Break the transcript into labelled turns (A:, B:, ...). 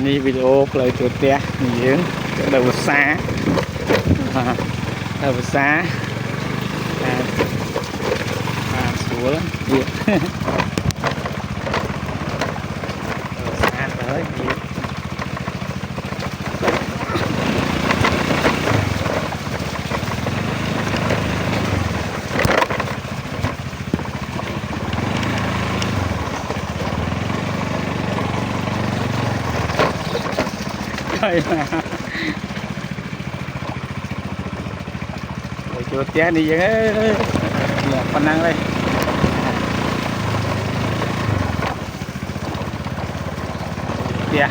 A: นี่วิดีโอเลยตัวเตี้ยยืนเดินษาเดินษาสวยเยอะษาtới trời mà chuột té đi vậy là phần năng đây kìa